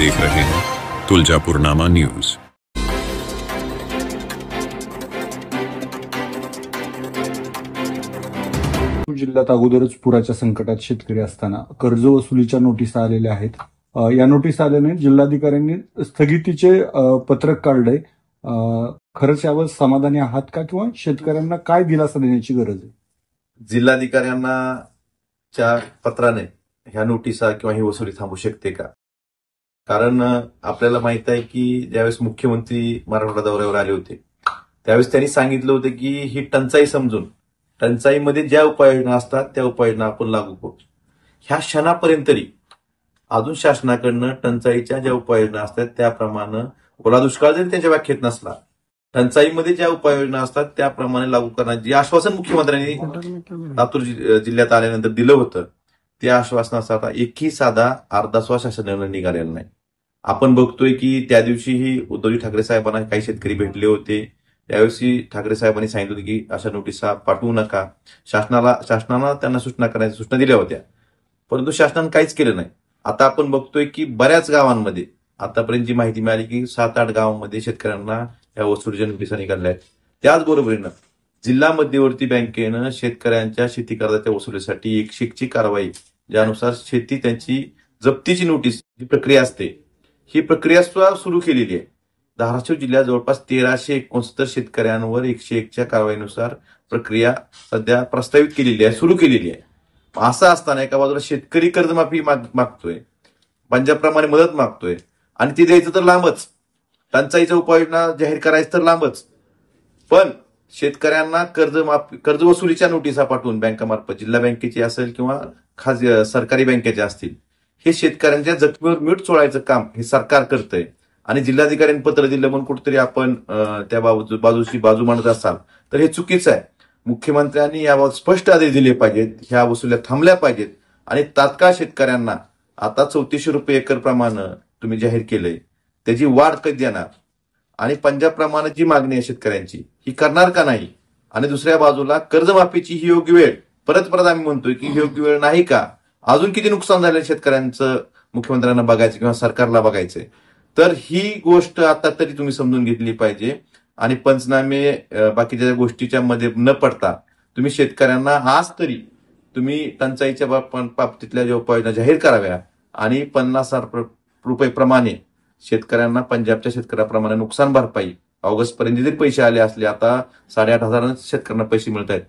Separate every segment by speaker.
Speaker 1: देख रहे हैं तुलजापुरनामा न्यूज।
Speaker 2: जिल्ह्यात अगोदरच पुराच्या संकटात शेतकरी असताना कर्ज वसुलीच्या नोटीस आलेल्या आहेत। या नोटीस आल्याने जिल्हाधिकाऱ्यांनी स्थगितीचे पत्रक काढलंय। खरंच यावर समाधानी आहात का, किंवा शेतकऱ्यांना काय दिलासा देण्याची गरज आहे?
Speaker 3: जिल्हाधिकाऱ्यांना च्या पत्राने ह्या नोटिसा किंवा ही वसुली थांबू शकते का? कारण आपल्याला माहित आहे की ज्यावेळेस मुख्यमंत्री मराठवाडा दौऱ्यावर आले होते त्यावेळेस त्यांनी सांगितलं होतं की ही टंचाई समजून टंचाईमध्ये ज्या उपाययोजना असतात त्या उपाययोजना आपण लागू करू। ह्या क्षणापर्यंत तरी अजून शासनाकडनं टंचाईच्या ज्या उपाययोजना असतात त्याप्रमाणे, ओला दुष्काळ जरी त्यांच्या व्याख्येत नसला, टंचाईमध्ये ज्या उपाययोजना असतात त्याप्रमाणे लागू करण्याचे जे आश्वासन मुख्यमंत्र्यांनी लातूर जिल्ह्यात आल्यानंतर दिलं होतं त्या आश्वासनाचा एकही साधा अर्धासवा शासन निर्णय निघालेला नाही। आपण बघतोय की त्या दिवशीही उद्धवजी ठाकरे साहेबांना काही शेतकरी भेटले होते। त्यावेळी ठाकरे साहेबांनी सांगितलं होतं की अशा नोटिसा पाठवू नका, शासनाला त्यांना सूचना करण्याच्या सूचना दिल्या होत्या, परंतु शासनाने काहीच केलं नाही। आता आपण बघतोय की बऱ्याच गावांमध्ये आतापर्यंत जी माहिती मिळाली की 7-8 गावांमध्ये शेतकऱ्यांना या वसुलीच्या नोटिसा निघाल्या आहेत। त्याचबरोबरीनं जिल्हा मध्यवर्ती बँकेनं शेतकऱ्यांच्या शेती कर्जाच्या वसुलीसाठी 101ची कारवाई, ज्यानुसार शेती त्यांची जप्तीची नोटीस जी प्रक्रिया असते ही प्रक्रिया सुद्धा सुरू केलेली आहे। धाराशिव जिल्ह्यात जवळपास 1369 शेतकऱ्यांवर 101च्या कारवाईनुसार प्रक्रिया सध्या प्रस्तावित केलेली आहे, सुरू केलेली आहे। असं असताना एका बाजूला शेतकरी कर्जमाफी मागतोय, पंजाबप्रमाणे मदत मागतोय, आणि ती द्यायचं तर लांबच, टंचाईच्या उपाययोजना जाहीर करायचं तर लांबच, पण शेतकऱ्यांना कर्ज वसुलीच्या नोटिसा पाठवून बँकामार्फत, जिल्हा बँकेची असेल किंवा खाजगी सरकारी बँकेच्या असतील, हे शेतकऱ्यांच्या जखमीवर मीठ चोळायचं काम हे सरकार करतंय। आणि जिल्हाधिकाऱ्यांनी पत्र दिलं म्हणून कुठेतरी आपण त्या बाजूची बाजू मांडत असाल तर हे चुकीचं आहे। मुख्यमंत्र्यांनी याबाबत स्पष्ट आदेश दिले पाहिजेत, ह्या वसुल्या थांबल्या पाहिजेत आणि तात्काळ शेतकऱ्यांना आता 3400 रुपये एकर प्रमाणे तुम्ही जाहीर केलंय त्याची वाढ कधी देणार, आणि पंजाबप्रमाणे जी मागणी आहे शेतकऱ्यांची ही करणार का नाही, आणि दुसऱ्या बाजूला कर्जमाफीची ही योग्य वेळ परत आम्ही म्हणतोय की योग्य वेळ नाही का? अजून किती नुकसान झालं शेतकऱ्यांचं मुख्यमंत्र्यांना बघायचं किंवा सरकारला बघायचंय, तर ही गोष्ट आता तरी तुम्ही समजून घेतली पाहिजे। आणि पंचनामे बाकीच्या गोष्टीच्या मध्ये न पडता तुम्ही शेतकऱ्यांना आज तरी तुम्ही टंचाईच्या बाबतीतल्या ज्या उपाययोजना जाहीर कराव्या आणि 50,000 रुपये प्रमाणे शेतकऱ्यांना पंजाबच्या शेतकऱ्याप्रमाणे नुकसान भरपाई ऑगस्ट पर्यंत जरी पैसे आले असले, आता 8,500 शेतकऱ्यांना पैसे मिळत आहेत,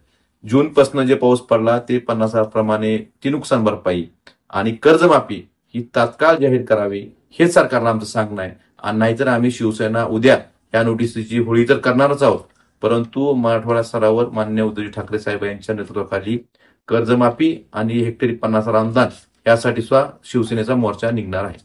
Speaker 3: जून पासून जे पाऊस पडला ते 50,000 प्रमाणे ती नुकसान भरपाई आणि कर्जमाफी ही तात्काळ जाहीर करावी हे सरकारला आमचं सांगणं आहे। आणि नाहीतर आम्ही शिवसेना उद्या या नोटीसची होळी तर करणारच आहोत, परंतु मराठवाडा स्तरावर माननीय उद्धवजी ठाकरे साहेब यांच्या नेतृत्वाखाली कर्जमाफी आणि हेक्टरी 50,000 अनुदान यासाठी सुद्धा शिवसेनेचा मोर्चा निघणार आहे।